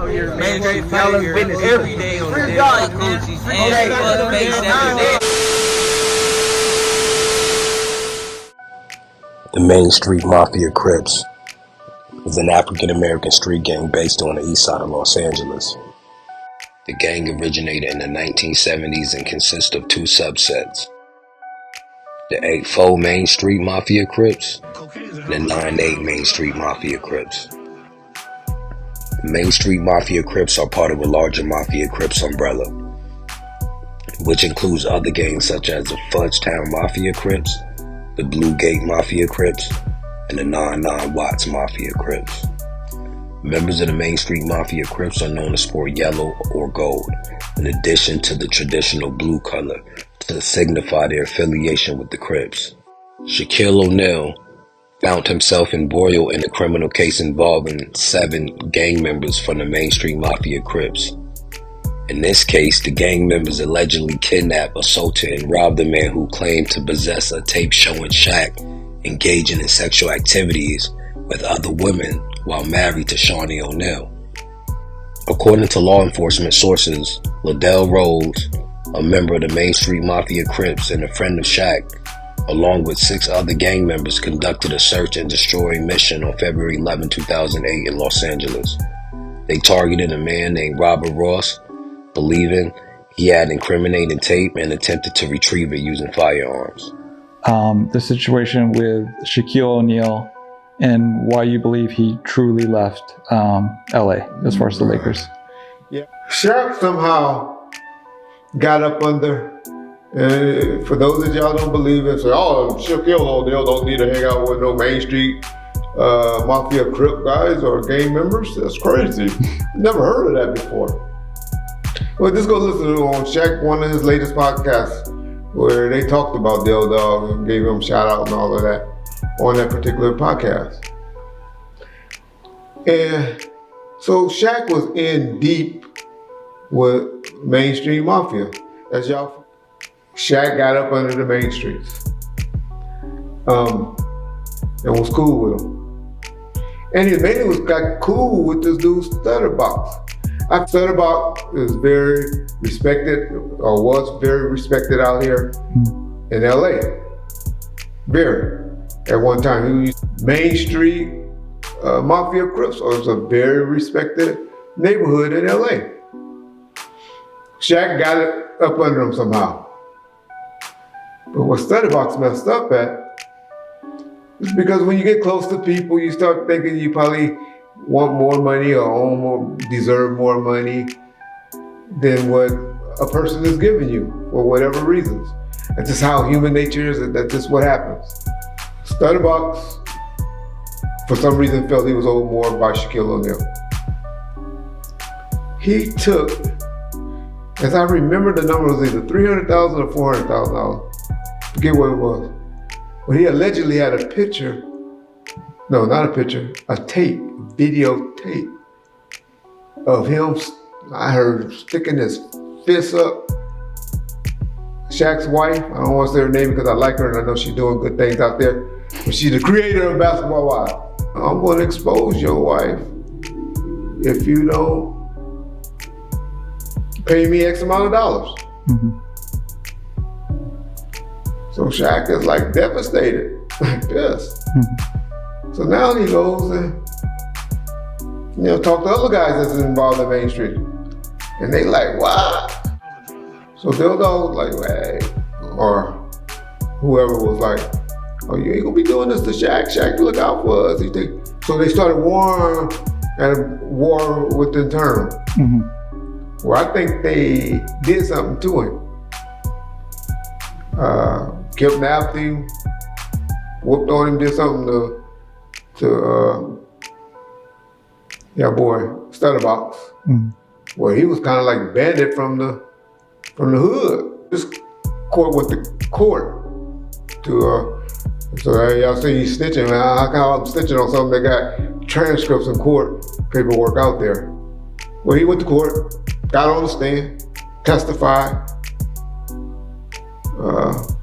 out here, man. Straight Y'all have fire witnessed every day on the Fear day. God, Like man. Gucci's Okay, and fuck face every day. The Main Street Mafia Crips is an African-American street gang based on the east side of Los Angeles. The gang originated in the 1970s and consists of two subsets: the 8-4 Main Street Mafia Crips and the 9-8 Main Street Mafia Crips. The Main Street Mafia Crips are part of a larger Mafia Crips umbrella, which includes other gangs such as the Fudgetown Mafia Crips, the Blue Gate Mafia Crips, and the 99 Watts Mafia Crips. Members of the Main Street Mafia Crips are known to sport yellow or gold, in addition to the traditional blue color, to signify their affiliation with the Crips. Shaquille O'Neal found himself embroiled in a criminal case involving 7 gang members from the Main Street Mafia Crips. In this case, the gang members allegedly kidnapped, assaulted, and robbed a man who claimed to possess a tape showing Shaq engaging in sexual activities with other women while married to Shawnee O'Neal. According to law enforcement sources, Liddell Rose, a member of the Main Street Mafia Crips and a friend of Shaq, along with 6 other gang members, conducted a search and destroy mission on February 11, 2008 in Los Angeles. They targeted a man named Robert Ross, believing he had incriminating tape, and attempted to retrieve it using firearms. The situation with Shaquille O'Neal and why you believe he truly left L.A. as far as the Lakers. Yeah, Shaq somehow got up under, and for those of y'all don't believe it, say, oh, Shaquille O'Neal don't need to hang out with no Main Street Mafia Crip guys or gang members. That's crazy. Never heard of that before. Well, just go listen to on Shaq, one of his latest podcasts, where they talked about Dale Dog and gave him a shout out and all of that on that particular podcast. And so Shaq was in deep with Main Street Mafia. As y'all, Shaq got up under the Main Streets and was cool with them. And he mainly got cool with this dude Stutterbox. Stutterbox is very respected, or was very respected out here in LA. Very. At one time, he was Main Street Mafia Crips, so it was a very respected neighborhood in LA. Shaq got it up under him somehow. But what Stutterbox messed up at is because when you get close to people, you start thinking you probably want more money or own more, deserve more money than what a person is giving you for whatever reasons. That's just how human nature is, and that's just what happens. Stutterbox, for some reason, felt he was owed more by Shaquille O'Neal. He took, as I remember the number, was either $300,000 or $400,000. Forget what it was. But he allegedly had a picture, no, not a picture, a tape, videotape of him, I heard, sticking his fist up. Shaq's wife, I don't want to say her name because I like her and I know she's doing good things out there, but she's the creator of Basketball Wives. I'm going to expose your wife if you don't pay me X amount of dollars. Mm-hmm. So Shaq is like devastated, like this. Mm-hmm. So now he goes and talk to other guys that's involved in Main Street. And they like, what? So Dale Dog was like, hey, or whoever was like, oh, you ain't gonna be doing this to Shaq. Shaq, look out for us. So they started war within term. Mm-hmm. Where I think they did something to him. Kidnapped him, whooped on him, did something to Stutterbox. Mm-hmm. Where he was kind of like bandit from the hood. This court went to court to, so y'all see he's snitching. How come I'm snitching on something that got transcripts and court paperwork out there? Well, he went to court, got on the stand, testified,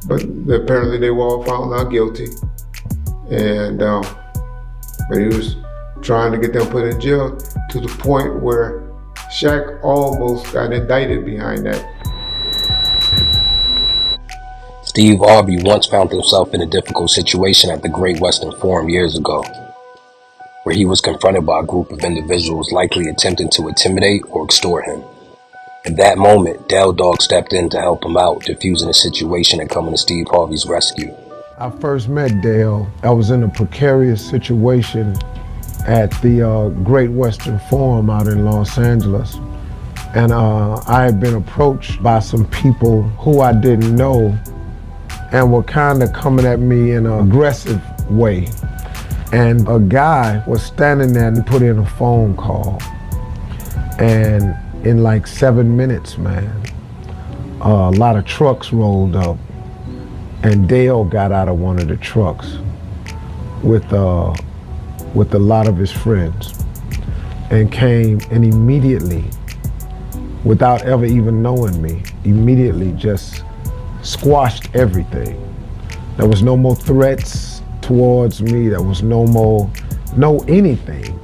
but apparently they were all found not guilty. And but he was trying to get them put in jail to the point where Shaq almost got indicted behind that. Steve Harvey once found himself in a difficult situation at the Great Western Forum years ago, where he was confronted by a group of individuals likely attempting to intimidate or extort him. In that moment, Dell Dog stepped in to help him out, diffusing the situation and coming to Steve Harvey's rescue. I first met Dale. I was in a precarious situation at the Great Western Forum out in Los Angeles. And I had been approached by some people who I didn't know and were kind of coming at me in an aggressive way. And a guy was standing there and put in a phone call. And in like 7 minutes, man, a lot of trucks rolled up. And Dale got out of one of the trucks with a lot of his friends and came and immediately, without ever even knowing me, immediately just squashed everything. There was no more threats towards me. There was no anything.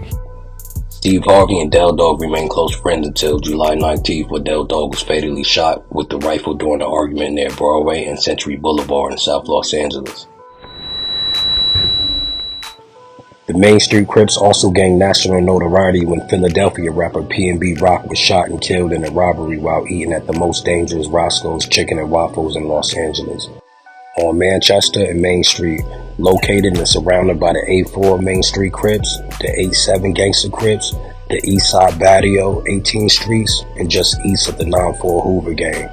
Steve Harvey and Dell Dog remained close friends until July 19th, where Dell Dog was fatally shot with the rifle during an argument near Broadway and Century Boulevard in South Los Angeles. The Main Street Crips also gained national notoriety when Philadelphia rapper P&B Rock was shot and killed in a robbery while eating at the most dangerous Roscoe's Chicken and Waffles in Los Angeles. On Manchester and Main Street, located and surrounded by the A4 Main Street Crips, the 87 Gangster Crips, the East Side Barrio, 18th Streets, and just east of the 9-4 Hoover Gang.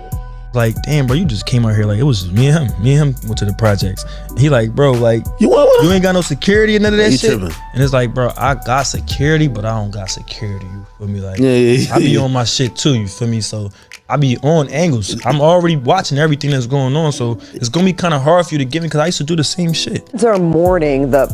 Like, damn, bro, you just came out here like it was me and him. Me and him went to the projects. He like, bro, like you ain't got no security and none of that shit. Tripping. And it's like, bro, I got security, but I don't got security. You feel me? Like, I be on my shit too. You feel me? So I be on angles. I'm already watching everything that's going on, so it's gonna be kind of hard for you to get me because I used to do the same shit. They're mourning the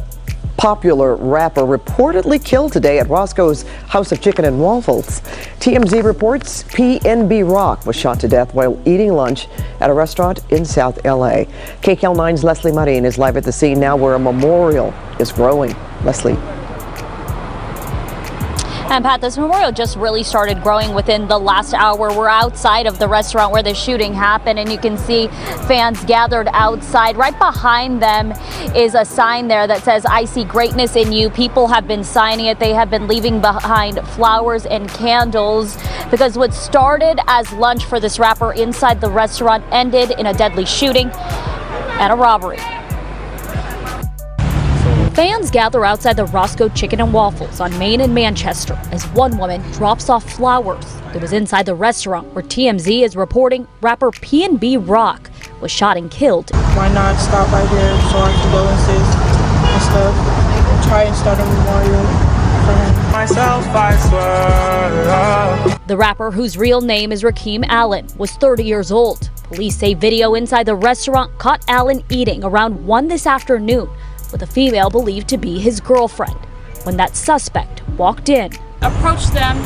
popular rapper reportedly killed today at Roscoe's House of Chicken and Waffles. TMZ reports P&B Rock was shot to death while eating lunch at a restaurant in South LA. KCAL 9's Leslie Marin is live at the scene now where a memorial is growing. Leslie. And Pat, this memorial just really started growing within the last hour. We're outside of the restaurant where the shooting happened, and you can see fans gathered outside. Right behind them is a sign there that says, "I see greatness in you." People have been signing it. They have been leaving behind flowers and candles because what started as lunch for this rapper inside the restaurant ended in a deadly shooting and a robbery. Fans gather outside the Roscoe Chicken and Waffles on Main and Manchester as one woman drops off flowers. It was inside the restaurant where TMZ is reporting rapper P&B Rock was shot and killed. Why not stop by here so our condolences and stuff and try and start a memorial for him. Myself, I swear. The rapper, whose real name is Rakeem Allen, was 30 years old. Police say video inside the restaurant caught Allen eating around 1 this afternoon with a female believed to be his girlfriend when that suspect walked in. Approached them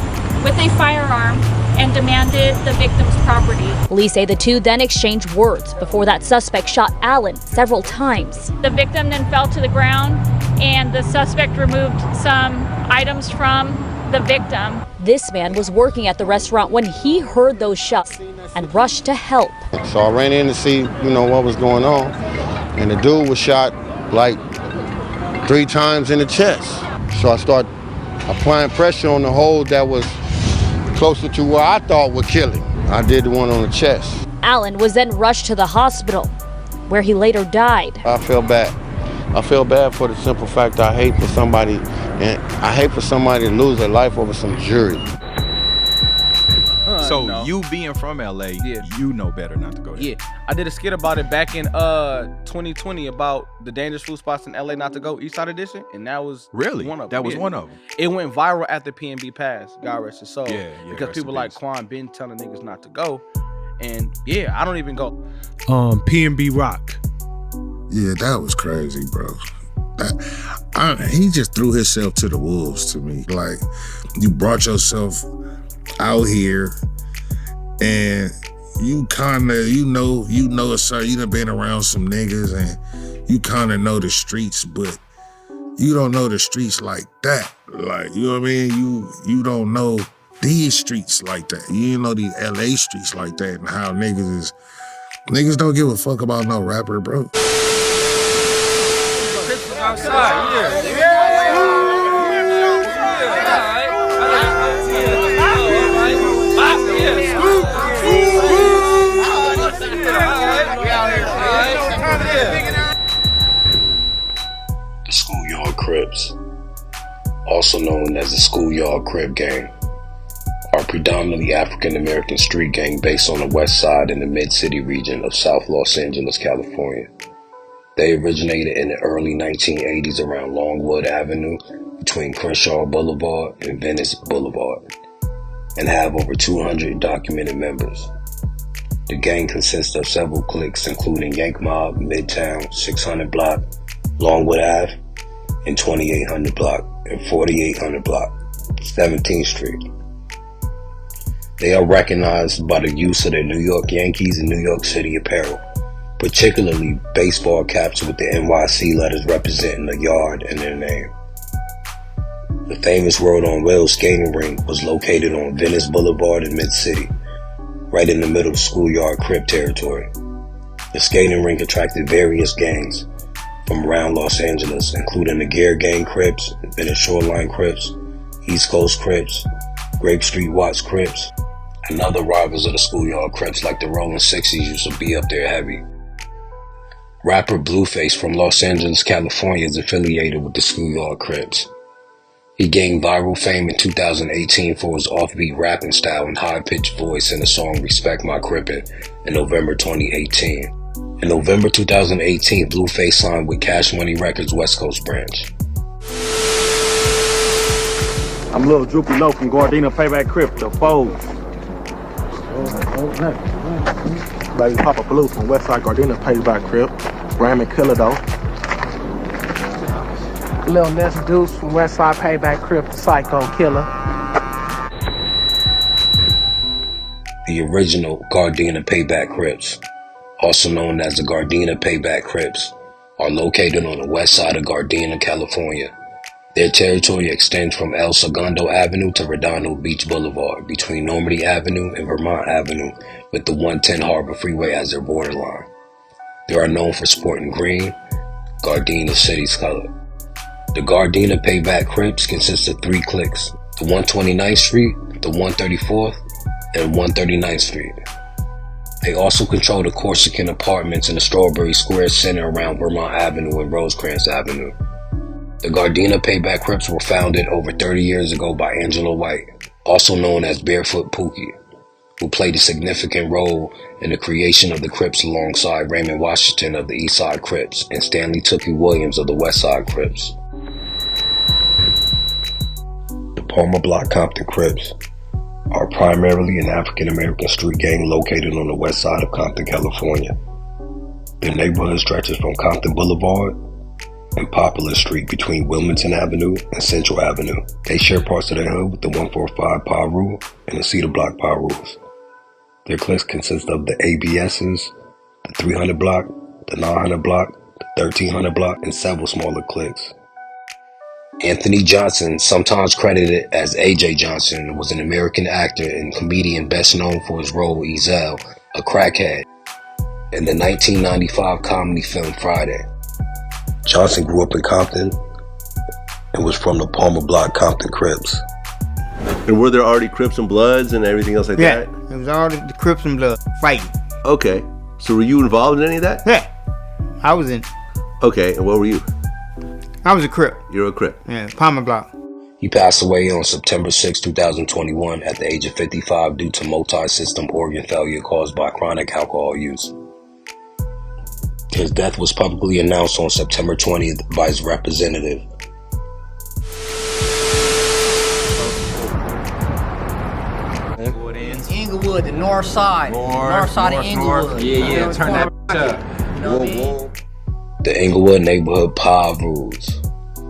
with a firearm and demanded the victim's property. Police say the two then exchanged words before that suspect shot Allen several times. The victim then fell to the ground and the suspect removed some items from the victim. This man was working at the restaurant when he heard those shots and rushed to help. So I ran in to see, what was going on, and the dude was shot like 3 times in the chest. So I start applying pressure on the hole that was closer to where I thought would kill him. I did the one on the chest. Allen was then rushed to the hospital, where he later died. I feel bad. I feel bad for the simple fact I hate for somebody to lose their life over some jury. So you being from LA, you know better not to go there. Yeah, I did a skit about it back in 2020 about the dangerous food spots in LA not to go, East Side Edition, and that was really one of them. That was one of them. It went viral after P&B passed. God rest his soul. Yeah, because people like Quan been telling niggas not to go, and I don't even go. P&B Rock. Yeah, that was crazy, bro. He just threw himself to the wolves to me. Like, you brought yourself out here and you kind of, you know, sir, you done been around some niggas and you kind of know the streets, but you don't know the streets like that. Like, you know what I mean? You don't know these streets like that. You know these L.A. streets like that, and how niggas don't give a fuck about no rapper, bro. The Schoolyard Crips, also known as the Schoolyard Crip Gang, are predominantly African-American street gang based on the west side in the mid-city region of South Los Angeles, California. They originated in the early 1980s around Longwood Avenue between Crenshaw Boulevard and Venice Boulevard, and have over 200 documented members. The gang consists of several cliques including Yank Mob, Midtown, 600 Block, Longwood Ave, and 2800 Block and 4800 Block, 17th Street. They are recognized by the use of their New York Yankees and New York City apparel, particularly baseball caps with the NYC letters representing the yard in their name. The famous Road on Wheels skating rink was located on Venice Boulevard in Mid-City, right in the middle of Schoolyard Crip territory. The skating rink attracted various gangs from around Los Angeles, including the Gare Gang Crips, Venice Shoreline Crips, East Coast Crips, Grape Street Watts Crips, and other rivals of the Schoolyard Crips like the Rolling 60s used to be up there heavy. Rapper Blueface from Los Angeles, California is affiliated with the Schoolyard Crips. He gained viral fame in 2018 for his offbeat rapping style and high-pitched voice in the song Respect My Crippin' in November 2018. In November 2018, Blueface signed with Cash Money Records West Coast branch. I'm Lil Droopy Low from Gardena Payback Crip, the Foes. Baby Papa Blue from Westside Gardena Payback Crip, Ram and Killer though. Lil Ness Deuce from Westside Payback Crip, the Psycho Killer. The original Gardena Payback Crips, also known as the Gardena Payback Crips, are located on the west side of Gardena, California. Their territory extends from El Segundo Avenue to Redondo Beach Boulevard, between Normandy Avenue and Vermont Avenue, with the 110 Harbor Freeway as their borderline. They are known for sporting green, Gardena city's color. The Gardena Payback Crips consist of 3 cliques, the 129th Street, the 134th, and 139th Street. They also control the Corsican apartments in the Strawberry Square Center around Vermont Avenue and Rosecrans Avenue. The Gardena Payback Crips were founded over 30 years ago by Angela White, also known as Barefoot Pookie, who played a significant role in the creation of the Crips alongside Raymond Washington of the East Side Crips and Stanley Tookie Williams of the West Side Crips. The Palmer Block Compton Crips are primarily an African-American street gang located on the west side of Compton, California. Their neighborhood stretches from Compton Boulevard and Poplar Street between Wilmington Avenue and Central Avenue. They share parts of the hood with the 145 Paru and the Cedar Block Parus. Their cliques consist of the ABSs, the 300 Block, the 900 Block, the 1300 Block, and several smaller cliques. Anthony Johnson, sometimes credited as A.J. Johnson, was an American actor and comedian best known for his role Ezel, a crackhead, in the 1995 comedy film Friday. Johnson grew up in Compton and was from the Palmer Block Compton Crips. And were there already Crips and Bloods and everything else like that? Yeah, it was all the Crips and Bloods fighting. Okay, so were you involved in any of that? Yeah, I was in. Okay, and what were you? I was a Crip. You're a Crip? Yeah, Palmer Block. He passed away on September 6, 2021 at the age of 55 due to multi-system organ failure caused by chronic alcohol use. His death was publicly announced on September 20th by his representative. Inglewood, the north side. North side of Inglewood. Yeah, turn that up. You know what I mean? The Inglewood Neighborhood Parus,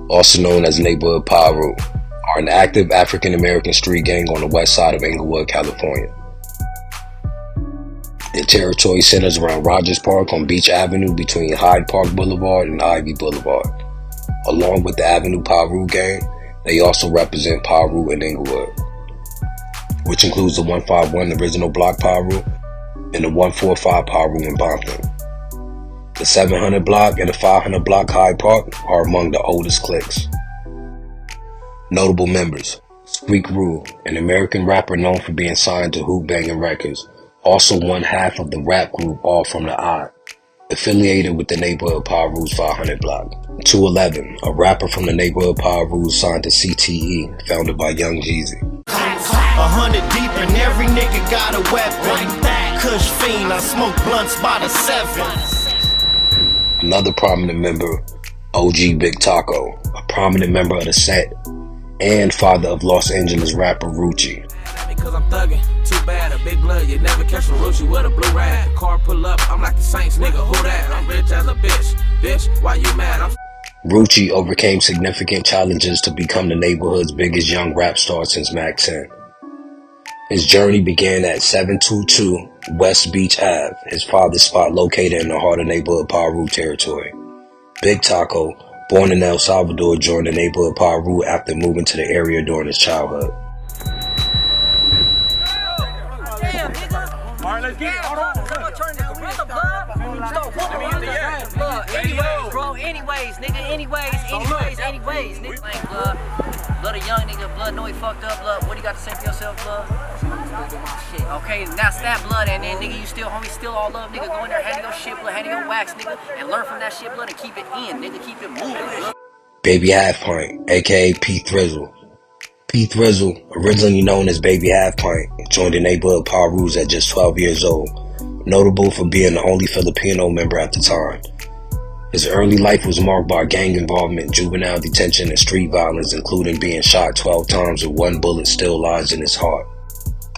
also known as Neighborhood Paru, are an active African-American street gang on the west side of Inglewood, California. Their territory centers around Rogers Park on Beach Avenue between Hyde Park Boulevard and Ivy Boulevard. Along with the Avenue Paru gang, they also represent Paru and Inglewood. which includes the 151 original block Piru and the 145 Piru in Compton. The 700 block and the 500 block Hyde Park are among the oldest cliques. Notable members: Squeak Rule, an American rapper known for being signed to Hoop Banging Records, also one half of the rap group All From The Eye, affiliated with the neighborhood Piru's 500 block. 211, a rapper from the neighborhood Piru signed to CTE, founded by Young Jeezy. 100 deep and every nigga got a weapon. Kush fiend, I smoke blunts by the 7. Another prominent member, OG Big Taco, a prominent member of the set and father of Los Angeles rapper Rucci. Cause I'm thuggin', too bad, a big blood, you never catch a Rucci with a blue rag. The car pull up, I'm like the Saints, nigga, who that? I'm rich as a bitch, why you mad? Rucci overcame significant challenges to become the neighborhood's biggest young rap star since Mac 10. His journey began at 722 West Beach Ave, his father's spot located in the heart of neighborhood Piru territory. Big Taco, born in El Salvador, joined the neighborhood Piru after moving to the area during his childhood. Alright, let's get it. Hold on. Anyways, nigga, anyways, nigga. Like, blood a young nigga, blood know he fucked up, blood. What do you got to say for yourself, blood? Shit, okay, that's that blood, and then nigga, you still, homie, still all love, nigga. Go in there, handle your shit, blood, handle your wax, nigga, and learn from that shit, blood, and keep it in, nigga, keep it moving, blood. Baby Half Pint, aka P Thrizzle. P Thrizzle, originally known as Baby Half Pint, joined the neighborhood Pirus at just 12 years old, notable for being the only Filipino member at the time. His early life was marked by gang involvement, juvenile detention, and street violence, including being shot 12 times with one bullet still lodged in his heart.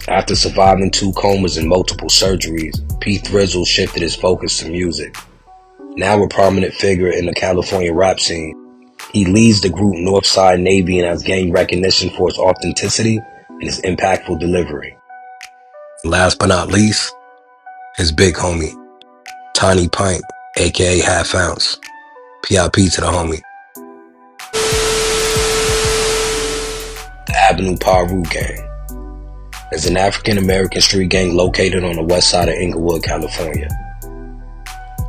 After surviving 2 comas and multiple surgeries, P Thrizzle shifted his focus to music. Now a prominent figure in the California rap scene, he leads the group Northside Navy and has gained recognition for its authenticity and his impactful delivery. Last but not least, his big homie, Tiny Pint, aka Half Ounce. PIP to the homie. The Avenue Piru Gang is an African-American street gang located on the west side of Inglewood, California.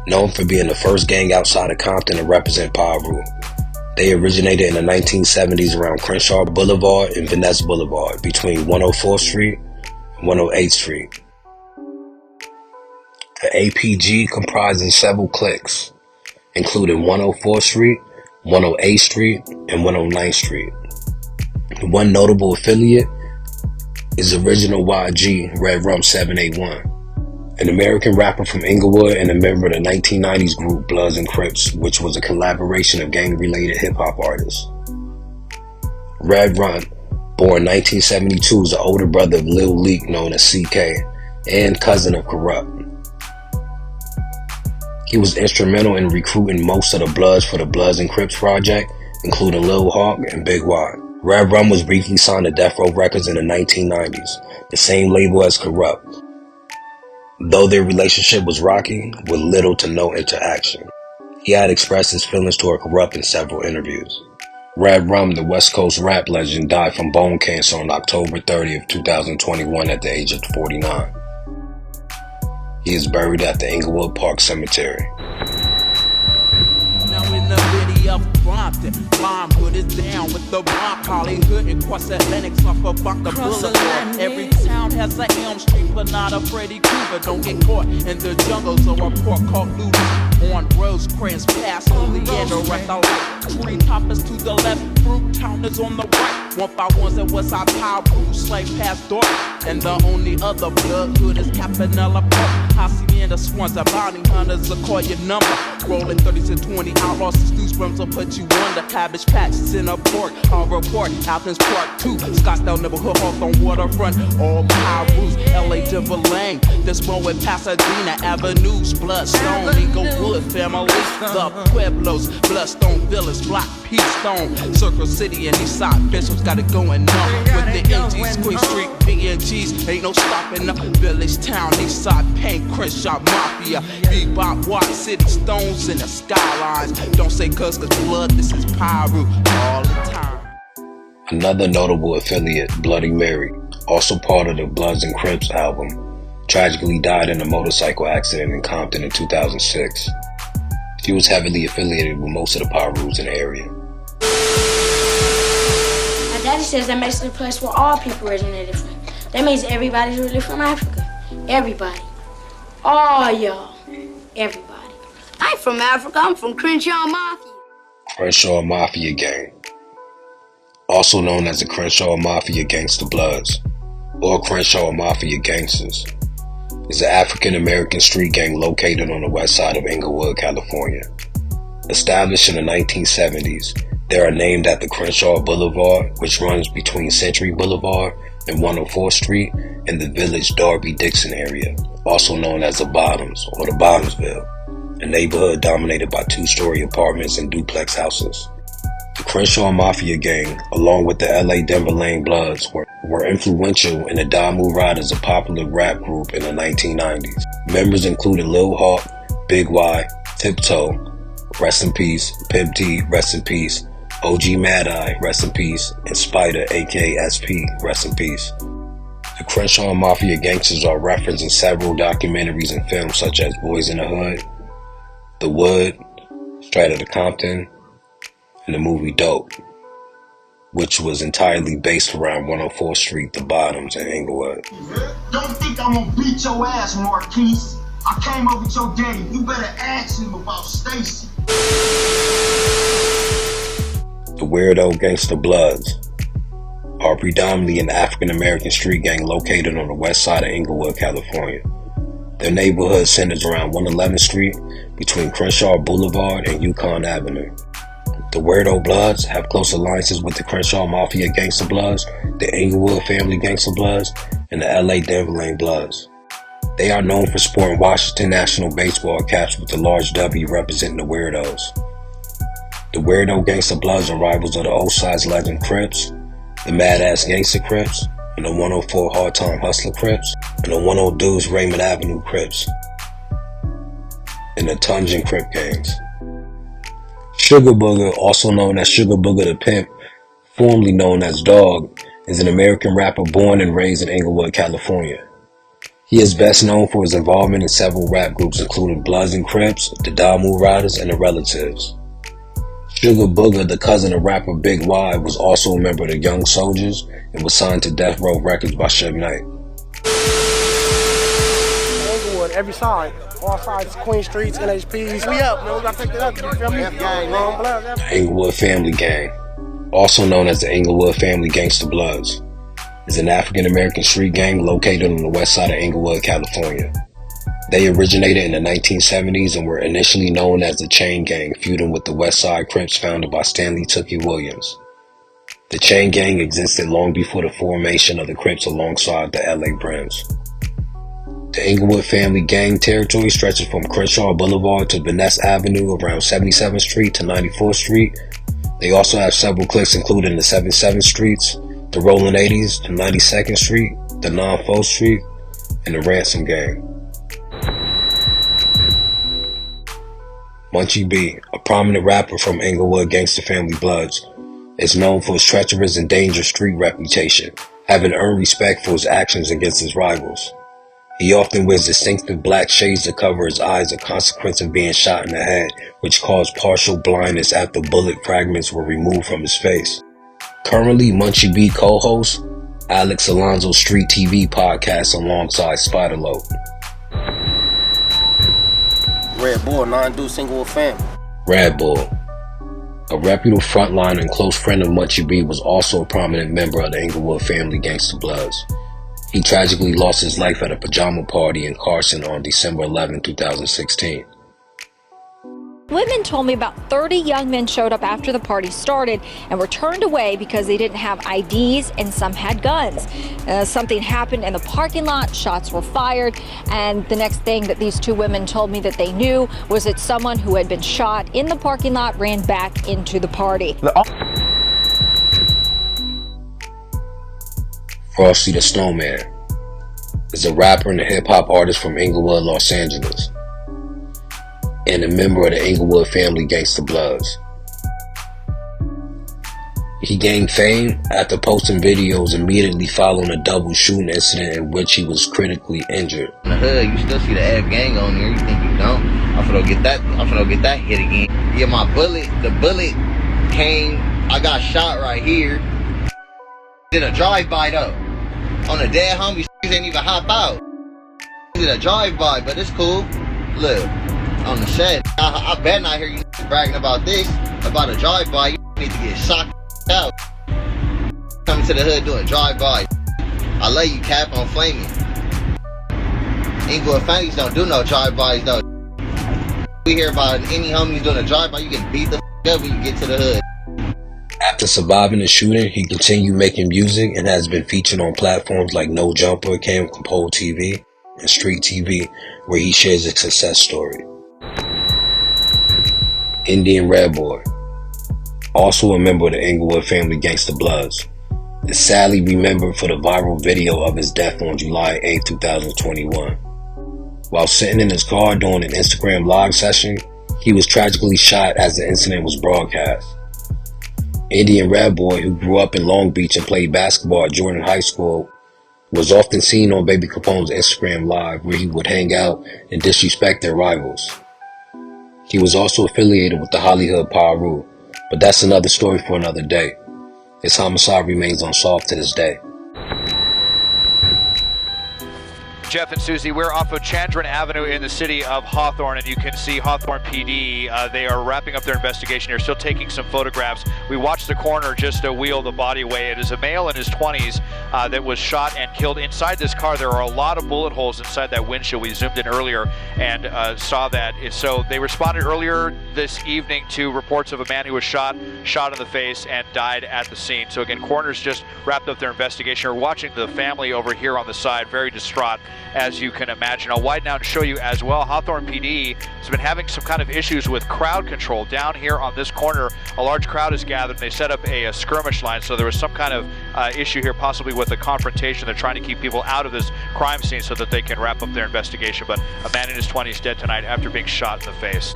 Known for being the first gang outside of Compton to represent Piru. They originated in the 1970s around Crenshaw Boulevard and Van Ness Boulevard between 104th Street and 108th Street. The APG comprising several cliques, including 104th Street, 108th Street, and 109th Street. One notable affiliate is original YG Red Rum 781, an American rapper from Inglewood and a member of the 1990s group Bloods and Crips, which was a collaboration of gang-related hip-hop artists. Red Rum, born 1972, is the older brother of Lil Leak, known as CK, and cousin of Corrupt. He was instrumental in recruiting most of the Bloods for the Bloods and Crips project, including Lil Hawk and Big Y. Red Rum was briefly signed to Death Row Records in the 1990s, the same label as Corrupt, though their relationship was rocky with little to no interaction. He had expressed his feelings toward Corrupt in several interviews. Red Rum, the West Coast rap legend, died from bone cancer on October 30th, 2021 at the age of 49. He is buried at the Inglewood Park Cemetery. Now in the video of Compton, Mom put it down with the bomb, Hollywood and cross Atlantic off of Bunker Boulevard. Every town has a Elm Street, but not a Freddy Krueger. Don't get caught in the jungles or a pork called Luda. On Rosecrans Pass, Oleander at the light. Tree toppers to the left, fruit counters on the right. 1 by 1s at Westside Piru, slave past dark. And the only other blood hood is Campanella Park. Hacienda Swans, the bounty hunters will call your number. Rolling 30s and 20 outlaws, the Snoosbrums will put you under. Cabbage patches in a port, I'll report. Athens Park 2, Scottsdale neighborhood, Hawthorne waterfront. All Pirus, L.A. Denver Lane. This one with Pasadena Avenues, Bloodstone, Inglewood family. The Pueblos, Bloodstone Villas, Block P Stone. Circle City and Eastside Bishops got it going on. With the MGs, Queen Street, BNGs, ain't no stopping up. Village Town, Eastside, Paint, Crenshaw, Mafia. Bebop, Watt City, Stones in the skylines. Don't say cuz blood, this is Piru all the time. Another notable affiliate, Bloody Mary, also part of the Bloods and Crips album, tragically died in a motorcycle accident in Compton in 2006. He was heavily affiliated with most of the Pirus in the area. My daddy says that makes it a place where all people originated from. That means everybody's really from Africa. Everybody. All y'all. Everybody. I ain't from Africa, I'm from Crenshaw Mafia. Crenshaw Mafia Gang, also known as the Crenshaw Mafia Gangsta Bloods, or Crenshaw Mafia Gangsters, is an African-American street gang located on the west side of Inglewood, California. Established in the 1970s, they are named after Crenshaw Boulevard, which runs between Century Boulevard and 104th Street in the Village Darby-Dixon area, also known as the Bottoms or the Bottomsville, a neighborhood dominated by two-story apartments and duplex houses. The Crenshaw Mafia Gang, along with the L.A. Denver Lane Bloods, were influential in the Damu Riders, a popular rap group in the 1990s. Members included Lil Hawk, Big Y, Tiptoe, rest in peace, Pimp T, rest in peace, OG Mad Eye, rest in peace, and Spider, aka SP, rest in peace. The Crenshaw Mafia Gangsters are referenced in several documentaries and films such as Boys in the Hood, The Wood, Straight Outta Compton, and the movie Dope, which was entirely based around 104th Street, the Bottoms, in Inglewood. Don't think I'm gonna beat your ass, Marquise. I came over with your daddy. You better ask him about Stacy. The Weirdo Gangsta Bloods are predominantly an African-American street gang located on the west side of Inglewood, California. Their neighborhood centers around 111th Street between Crenshaw Boulevard and Yukon Avenue. The Weirdo Bloods have close alliances with the Crenshaw Mafia Gangsta Bloods, the Inglewood Family Gangsta Bloods, and the L.A. Denver Lane Bloods. They are known for sporting Washington National baseball caps with the large W representing the Weirdos. The Weirdo Gangsta Bloods are rivals of the Osage Legend Crips, the Mad Ass Gangsta Crips, and the 104 Hard Time Hustler Crips, and the 102's Raymond Avenue Crips, and the Tungeon Crip gangs. Sugar Booger, also known as Sugar Booger the Pimp, formerly known as Dog, is an American rapper born and raised in Inglewood, California. He is best known for his involvement in several rap groups including Bloods and Crips, the Damu Riders, and the Relatives. Sugar Booger, the cousin of rapper Big Y, was also a member of the Young Soldiers and was signed to Death Row Records by Suge Knight. Inglewood, every side. All sides, Queen Streets, NHPs. We up, man. We gotta take that up. You feel me? The Inglewood Family Gang, also known as the Inglewood Family Gangsta Bloods, is an African-American street gang located on the west side of Inglewood, California. They originated in the 1970s and were initially known as the Chain Gang, feuding with the West Side Crips founded by Stanley Tookie Williams. The Chain Gang existed long before the formation of the Crips alongside the L.A. Brims. The Inglewood Family Gang territory stretches from Crenshaw Boulevard to Vanessa Avenue around 77th Street to 94th Street. They also have several cliques including the 77th Streets, the Rolling 80s, the 92nd Street, the 94th Street, and the Ransom Gang. Munchie B, a prominent rapper from Inglewood Gangsta Family Bloods, is known for his treacherous and dangerous street reputation, having earned respect for his actions against his rivals. He often wears distinctive black shades to cover his eyes, a consequence of being shot in the head, which caused partial blindness after bullet fragments were removed from his face. Currently, Munchie B co-hosts Alex Alonso's Street TV podcast alongside Spider Lope. Red Bull, non-do single family. Red Bull, a reputable frontliner and close friend of Munchie B, was also a prominent member of the Inglewood Family Gangsta Bloods. He tragically lost his life at a pajama party in Carson on December 11, 2016. Women told me about 30 young men showed up after the party started and were turned away because they didn't have IDs and some had guns. Something happened in the parking lot, shots were fired, and the next thing that these two women told me that they knew was that someone who had been shot in the parking lot ran back into the party. Frosty the Snowman is a rapper and a hip-hop artist from Inglewood, Los Angeles, and a member of the Inglewood Family Gangsta Bloods. He gained fame after posting videos immediately following a double shooting incident in which he was critically injured. In the hood, you still see the F gang on there. You think you don't? I'm finna get that hit again. Yeah, the bullet came. I got shot right here. Did a drive-by though. On a dead homie, didn't even hop out. Did a drive-by, but it's cool. Look, on the shed. I bet not hear you bragging about this, about a drive-by. You need to get shot out. Coming to the hood doing drive-by. I love you, Cap, on flaming. Inglewood families don't do no drive-bys though. We hear about any homies doing a drive-by, you get beat the up when you get to the hood. After surviving the shooting, he continued making music and has been featured on platforms like No Jumper, Cam Compole TV, and Street TV, where he shares his success story. Indian Red Boy, also a member of the Inglewood family Gangsta Bloods, is sadly remembered for the viral video of his death on July 8, 2021. While sitting in his car during an Instagram live session, he was tragically shot as the incident was broadcast. Indian Red Boy, who grew up in Long Beach and played basketball at Jordan High School, was often seen on Baby Capone's Instagram Live, where he would hang out and disrespect their rivals. He was also affiliated with the Hollywood Paru, but that's another story for another day. His homicide remains unsolved to this day. Jeff and Susie, we're off of Chandran Avenue in the city of Hawthorne, and you can see Hawthorne PD. They are wrapping up their investigation. They're still taking some photographs. We watched the coroner just wheel the body away. It is a male in his 20s that was shot and killed. Inside this car, there are a lot of bullet holes inside that windshield. We zoomed in earlier and saw that. So they responded earlier this evening to reports of a man who was shot in the face, and died at the scene. So again, coroners just wrapped up their investigation. We're watching the family over here on the side, very distraught, as you can imagine. I'll widen out and show you as well. Hawthorne PD has been having some kind of issues with crowd control. Down here on this corner, a large crowd is gathered. They set up a skirmish line, so there was some kind of issue here, possibly with a confrontation. They're trying to keep people out of this crime scene so that they can wrap up their investigation. But a man in his 20s dead tonight after being shot in the face.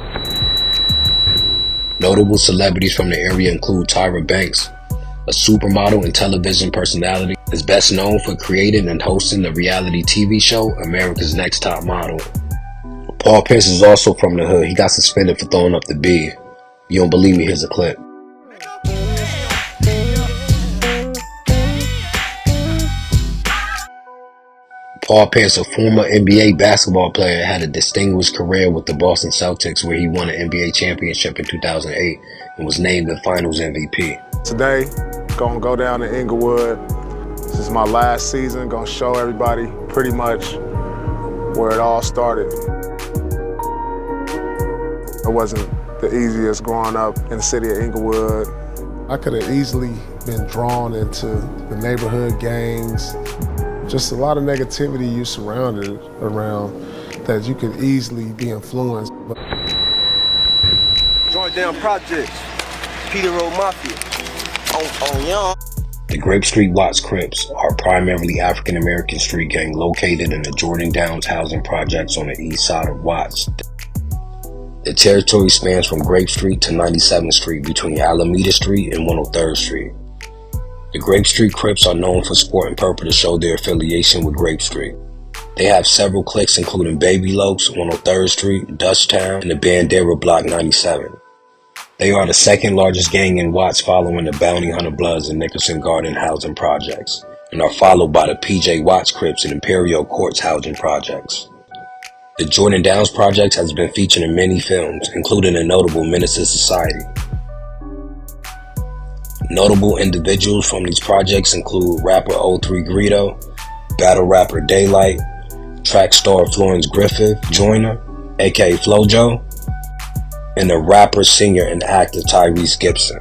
Notable celebrities from the area include Tyra Banks, a supermodel and television personality, is best known for creating and hosting the reality TV show America's Next Top Model. Paul Pierce is also from the hood. He got suspended for throwing up the B. You don't believe me? Here's a clip. Paul Pierce, a former NBA basketball player, had a distinguished career with the Boston Celtics, where he won an NBA championship in 2008 and was named the Finals MVP. Today, gonna go down to Inglewood. This is my last season. Gonna show everybody pretty much where it all started. It wasn't the easiest growing up in the city of Inglewood. I could have easily been drawn into the neighborhood gangs. Just a lot of negativity you surrounded around that you could easily be influenced. Joint down projects, Peter Road Mafia, on young. The Grape Street Watts Crips are primarily African American street gang located in the Jordan Downs housing projects on the east side of Watts. The territory spans from Grape Street to 97th Street between Alameda Street and 103rd Street. The Grape Street Crips are known for sport and purpose to show their affiliation with Grape Street. They have several cliques including Baby Lokes, 103rd Street, Dutchtown, and the Bandera Block 97. They are the second largest gang in Watts following the Bounty Hunter Bloods and Nicholson Garden housing projects, and are followed by the PJ Watts Crips and Imperial Courts housing projects. The Jordan Downs projects has been featured in many films, including the notable Menace to Society. Notable individuals from these projects include rapper 03 Greedo, battle rapper Daylight, track star Florence Griffith Joyner, aka Flojo, and the rapper, singer, and actor Tyrese Gibson.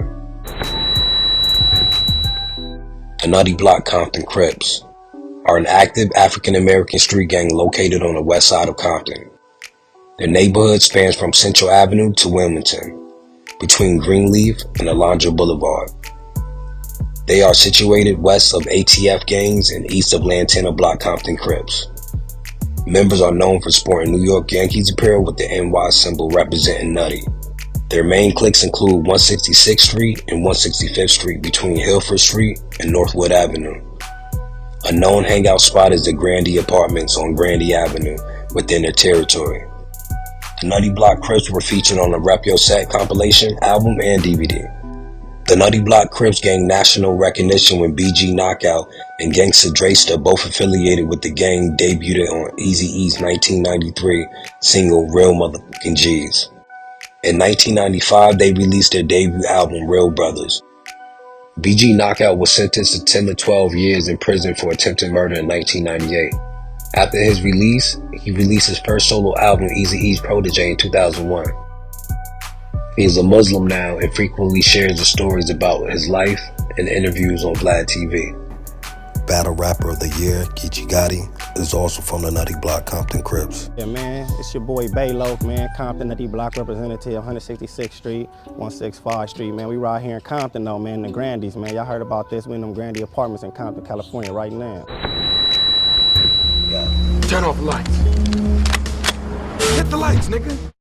The Nutty Block Compton Crips are an active African American street gang located on the west side of Compton. Their neighborhood spans from Central Avenue to Wilmington, between Greenleaf and Alondra Boulevard. They are situated west of ATF Gangs and east of Lantana Block Compton Crips. Members are known for sporting New York Yankees apparel with the NY symbol representing Nutty. Their main cliques include 166th Street and 165th Street between Hilford Street and Northwood Avenue. A known hangout spot is the Grandy Apartments on Grandy Avenue within their territory. The Nutty Block Crips were featured on the Rep Your Set compilation album and DVD. The Nutty Block Crips gained national recognition when BG Knockout and Gangsta Dresta, both affiliated with the gang, debuted on Eazy-E's 1993 single Real Motherfucking G's. In 1995, they released their debut album, Real Brothers. BG Knockout was sentenced to 10 to 12 years in prison for attempted murder in 1998. After his release, he released his first solo album, Eazy-E's Protege, in 2001. He is a Muslim now and frequently shares the stories about his life in interviews on Vlad TV. Battle Rapper of the Year, Geechee Gotti, is also from the Nutty Block Compton Crips. Yeah, man, it's your boy Bayloaf, man, Compton Nutty Block representative, 166th Street, 165 Street, man. We right here in Compton, though, man, the Grandies, man. Y'all heard about this? We in them Grandy Apartments in Compton, California right now. Turn off the lights. Hit the lights, nigga.